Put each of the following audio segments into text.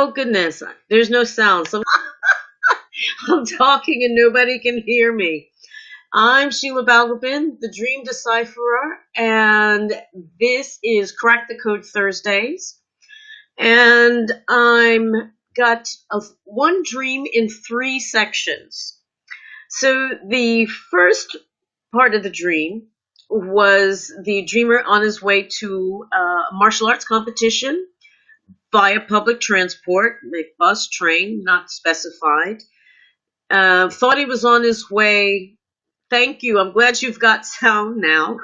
Oh goodness, there's no sound. So I'm talking and nobody can hear me. I'm Sheila Balgobin, the Dream Decipherer, and this is Crack the Code Thursdays. And I'm got one dream in three sections. So the first part of the dream was the dreamer on his way to a martial arts competition via public transport, like bus, train, not specified. Thought he was on his way. Thank you. I'm glad you've got sound now.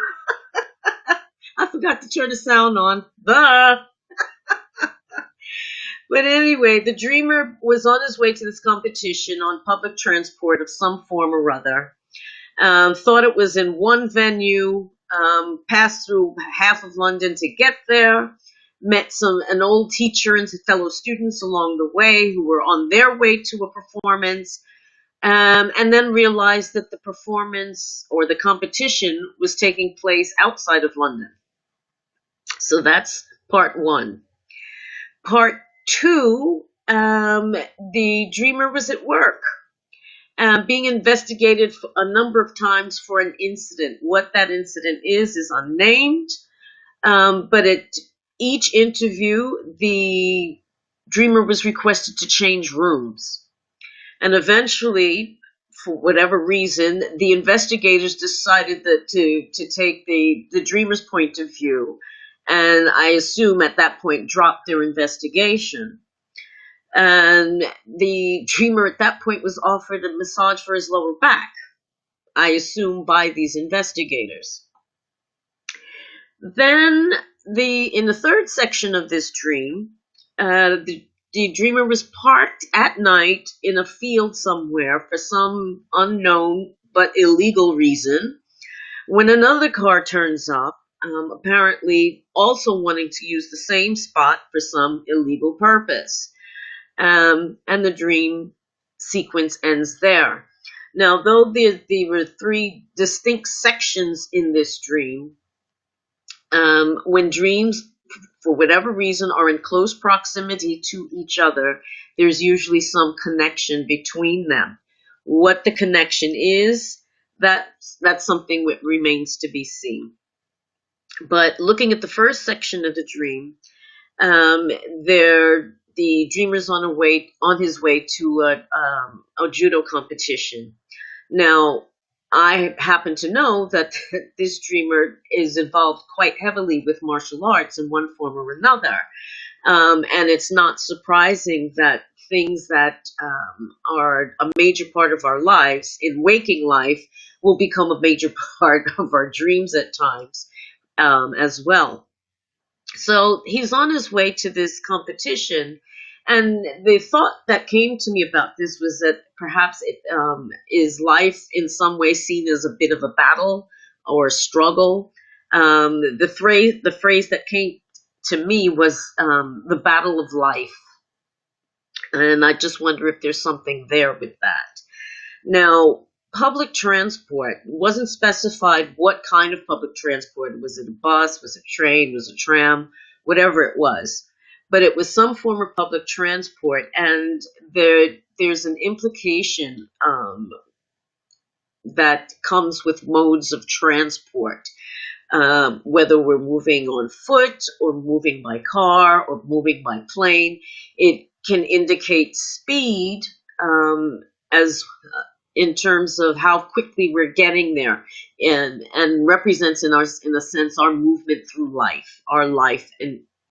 I forgot to turn the sound on. But anyway, the dreamer was on his way to this competition on public transport of some form or other. Thought it was in one venue, passed through half of London to get there, met an old teacher and fellow students along the way who were on their way to a performance, and then realized that the performance or the competition was taking place outside of London. So that's part one. Part two, the dreamer was at work, being investigated a number of times for an incident. What that incident is unnamed, but at each interview, the dreamer was requested to change rooms. And eventually, for whatever reason, the investigators decided that to take the dreamer's point of view, and I assume at that point dropped their investigation. And the dreamer at that point was offered a massage for his lower back, I assume by these investigators. Then in the third section of this dream, the dreamer was parked at night in a field somewhere for some unknown but illegal reason when another car turns up, apparently also wanting to use the same spot for some illegal purpose. And the dream sequence ends there. Now, though there were three distinct sections in this dream, when dreams, for whatever reason, are in close proximity to each other, there's usually some connection between them. What the connection is, that's something that remains to be seen. But looking at the first section of the dream, the dreamer's on his way to a judo competition. Now, I happen to know that this dreamer is involved quite heavily with martial arts in one form or another. And it's not surprising that things that are a major part of our lives in waking life will become a major part of our dreams at times as well. So he's on his way to this competition. And the thought that came to me about this was that perhaps is life in some way seen as a bit of a battle or a struggle. The phrase that came to me was the battle of life. And I just wonder if there's something there with that. Now, public transport wasn't specified what kind of public transport. Was it a bus? Was it a train? Was it a tram? Whatever it was. But it was some form of public transport, and there's an implication that comes with modes of transport, whether we're moving on foot or moving by car or moving by plane. It can indicate speed as in terms of how quickly we're getting there, and represents in a sense our movement through life, our life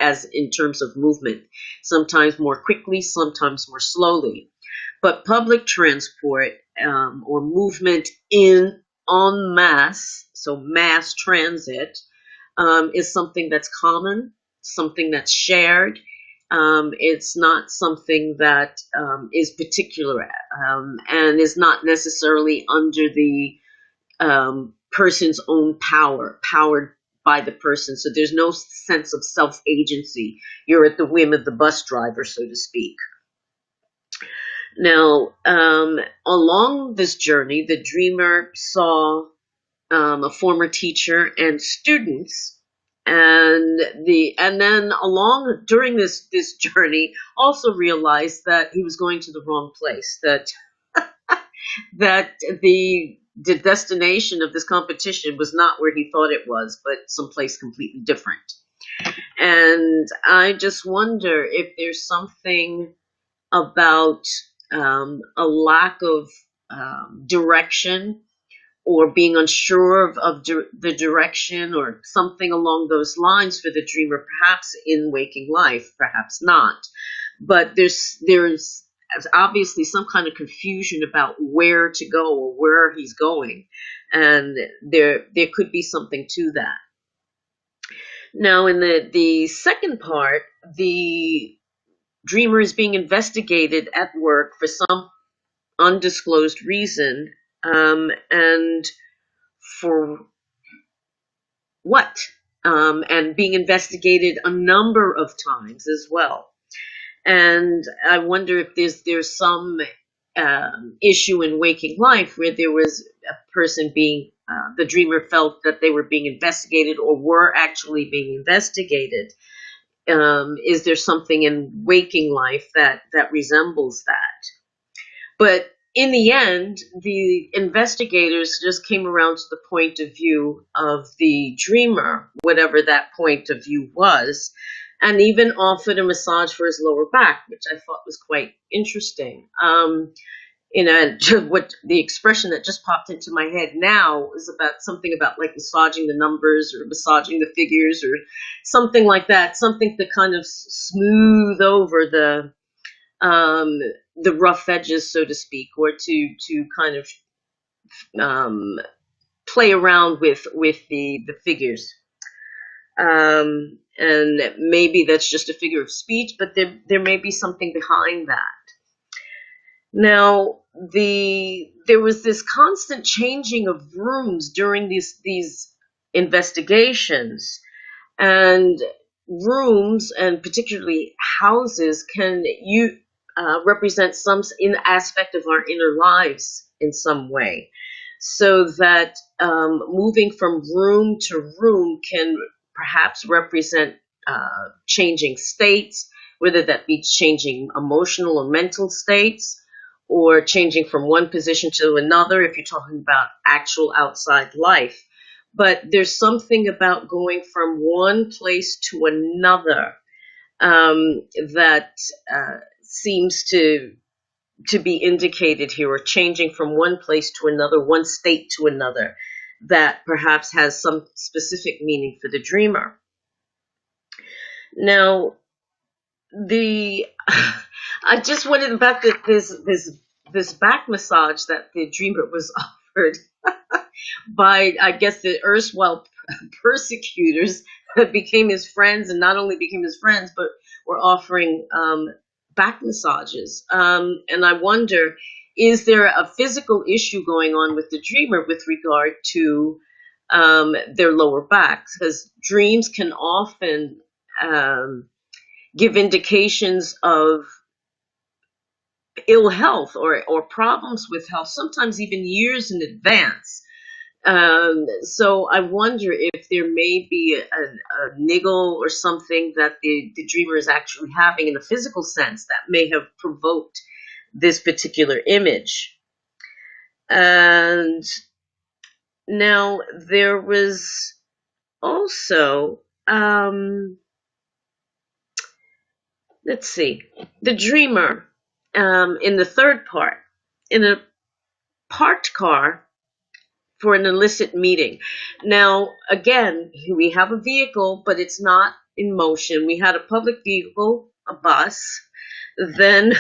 as in terms of movement, sometimes more quickly, sometimes more slowly. But public transport or movement en masse, so mass transit, is something that's common, something that's shared. It's not something that is particular and is not necessarily under the person's own powered by the person. So there's no sense of self-agency. You're at the whim of the bus driver, so to speak. Now, along this journey, the dreamer saw a former teacher and students And then along during this journey, also realized that he was going to the wrong place. That the destination of this competition was not where he thought it was, but someplace completely different. And I just wonder if there's something about a lack of direction, or being unsure of the direction, or something along those lines for the dreamer, perhaps in waking life, perhaps not. But there's obviously some kind of confusion about where to go or where he's going, and there could be something to that. Now, in the second part, the dreamer is being investigated at work for some undisclosed reason, and for what? And being investigated a number of times as well. And I wonder if there's some issue in waking life where there was a person being, the dreamer felt that they were being investigated or were actually being investigated. Is there something in waking life that resembles that? But in the end, the investigators just came around to the point of view of the dreamer, whatever that point of view was, and even offered a massage for his lower back, which I thought was quite interesting. What the expression that just popped into my head now is about something about like massaging the numbers or massaging the figures or something like that, something to kind of smooth over the rough edges, so to speak, or to kind of play around with the figures. And maybe that's just a figure of speech, but there may be something behind that. Now, there was this constant changing of rooms during these investigations, and rooms, and particularly houses, can represent some aspect of our inner lives in some way, so that moving from room to room can perhaps represent changing states, whether that be changing emotional or mental states, or changing from one position to another if you're talking about actual outside life. But there's something about going from one place to another that seems to be indicated here, or changing from one place to another, one state to another, that perhaps has some specific meaning for the dreamer. Now, I just wanted about this back massage that the dreamer was offered by, I guess, the erstwhile persecutors that became his friends, and not only became his friends, but were offering back massages. And I wonder, is there a physical issue going on with the dreamer with regard to their lower backs? Because dreams can often give indications of ill health or problems with health, sometimes even years in advance. So I wonder if there may be a niggle or something that the dreamer is actually having in a physical sense that may have provoked this particular image. And now there was also, let's see, the dreamer in the third part, in a parked car for an illicit meeting. Now, again, we have a vehicle, but it's not in motion. We had a public vehicle, a bus. Then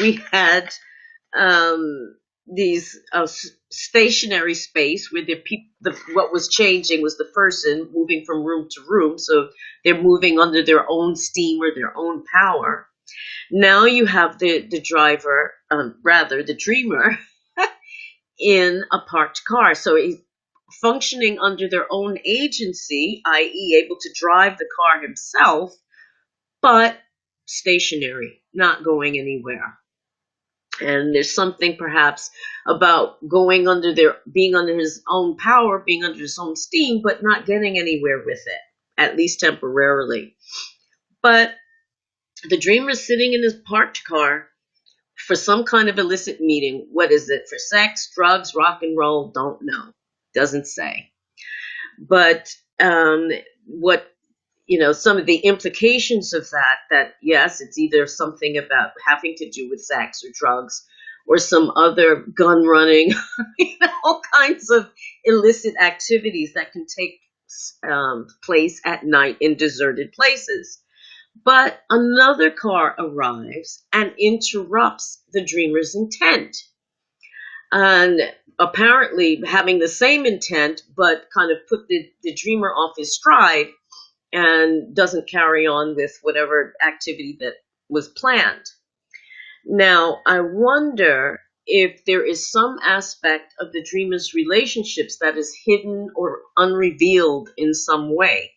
we had these stationary space where what was changing was the person moving from room to room. So they're moving under their own steam or their own power. Now you have the driver, rather the dreamer, in a parked car. So he's functioning under their own agency, i.e. able to drive the car himself, but stationary, not going anywhere. And there's something perhaps about being under his own power, being under his own steam, but not getting anywhere with it. at least temporarily. But the dreamer is sitting in his parked car for some kind of illicit meeting. What is it? For sex, drugs, rock and roll? Don't know. Doesn't say. But what, some of the implications of that yes, it's either something about having to do with sex or drugs or some other gun running, all kinds of illicit activities that can take place at night in deserted places. But another car arrives and interrupts the dreamer's intent. And apparently having the same intent, but kind of put the dreamer off his stride and doesn't carry on with whatever activity that was planned. Now, I wonder if there is some aspect of the dreamer's relationships that is hidden or unrevealed in some way.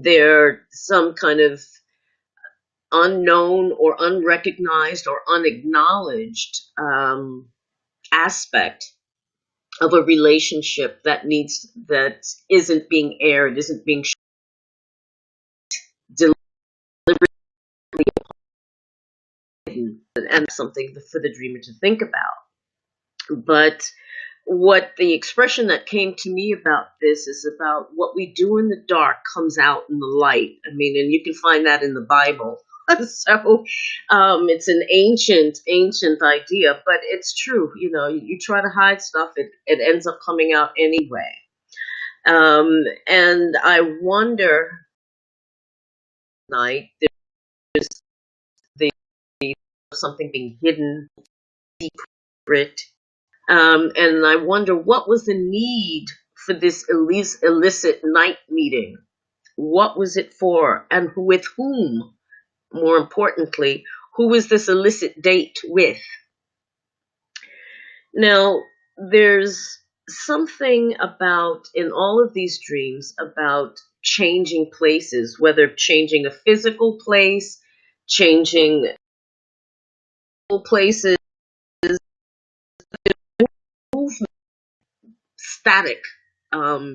There's some kind of unknown or unrecognized or unacknowledged aspect of a relationship that isn't being aired, isn't being deliberately hidden, and something for the dreamer to think about. But what the expression that came to me about this is about what we do in the dark comes out in the light. I mean, and you can find that in the Bible. So it's an ancient idea, but it's true. You try to hide stuff, it ends up coming out anyway. And I wonder, tonight, there's the something being hidden, secret. And I wonder, what was the need for this illicit night meeting? What was it for? And with whom? More importantly, who was this illicit date with? Now, there's something about, in all of these dreams, about changing places, whether changing a physical place, changing places, movement, static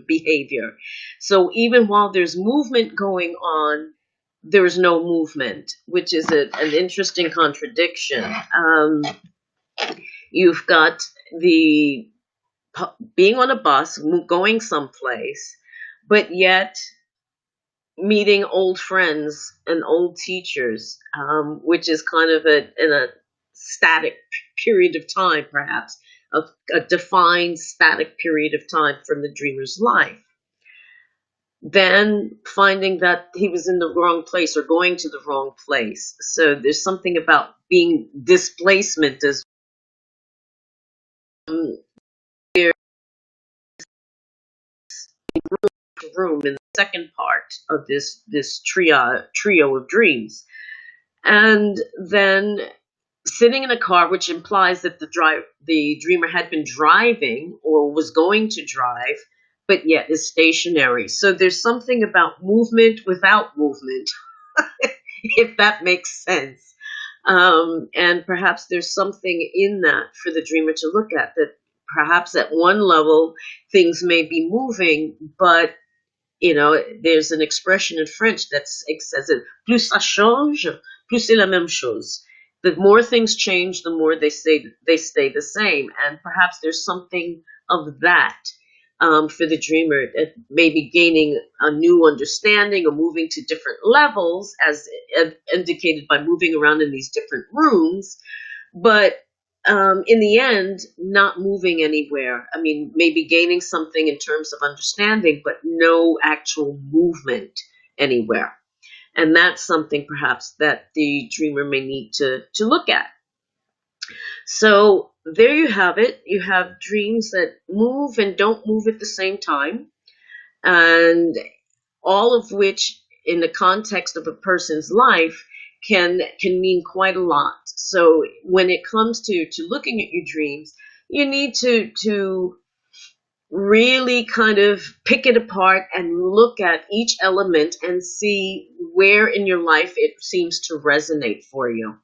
behavior. So even while there's movement going on, there's no movement, which is an interesting contradiction. You've got the being on a bus, going someplace, but yet meeting old friends and old teachers, which is kind of in a static period of time, perhaps, a defined static period of time from the dreamer's life. Then finding that he was in the wrong place or going to the wrong place. So there's something about being displacement as there's room in the second part of this trio of dreams. And then sitting in a car, which implies that the dreamer had been driving or was going to drive, but yet is stationary. So there's something about movement without movement, if that makes sense. And perhaps there's something in that for the dreamer to look at, that perhaps at one level things may be moving, but there's an expression in French that says it, plus ça change, plus c'est la même chose. The more things change, the more they stay the same. And perhaps there's something of that for the dreamer, maybe gaining a new understanding or moving to different levels, as indicated by moving around in these different rooms, but in the end, not moving anywhere. I mean, maybe gaining something in terms of understanding, but no actual movement anywhere. And that's something perhaps that the dreamer may need to look at. So there you have it. You have dreams that move and don't move at the same time, and all of which, in the context of a person's life, can mean quite a lot. So when it comes to looking at your dreams, you need to really kind of pick it apart and look at each element and see where in your life it seems to resonate for you.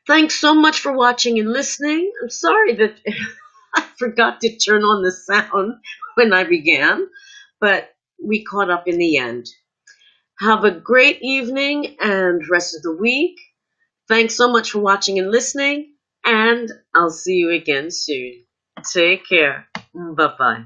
Thanks so much for watching and listening. I'm sorry that I forgot to turn on the sound when I began, but we caught up in the end. Have a great evening and rest of the week. Thanks so much for watching and listening, and I'll see you again soon. Take care. Bye-bye.